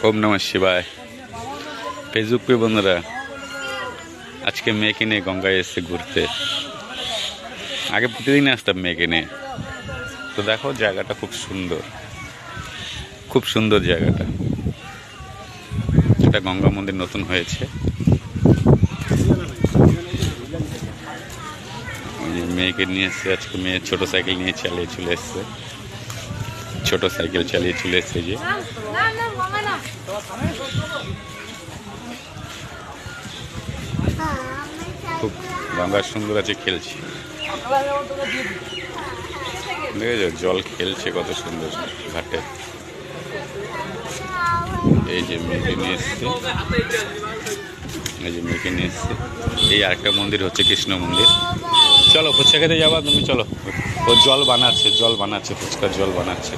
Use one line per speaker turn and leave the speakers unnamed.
ओम नमः शिवाय। फेसबुक पे बंधुरा आज के मेये के निये गंगाय एসেছে ঘুরতে। आगे प्रतिदिन আসতাম মেয়েকে নিয়ে। तो देखो জায়গাটা খুব সুন্দর জায়গাটা। এটা গঙ্গা মন্দির নতুন হয়েছে। মেয়েকে নিয়ে এসেছে আজকে। মেয়ে ছোট সাইকেল নিয়ে চালিয়ে চলে এসেছে। ছোট সাইকেল চালিয়ে চলে এসেছে যে। খুব গঙ্গার সুন্দর আছে, খেলছে। দেখেছো জল খেলছে কত সুন্দর ঘাটে। এই যে মেয়েকে নিয়ে এসছে, এই যে মেয়েকে নিয়ে এসছে। এই আরেকটা মন্দির হচ্ছে কৃষ্ণ মন্দির। চলো ফুচকা খেতে যাবা তুমি, চলো। ও জল বানাচ্ছে ফুচকার জল বানাচ্ছে।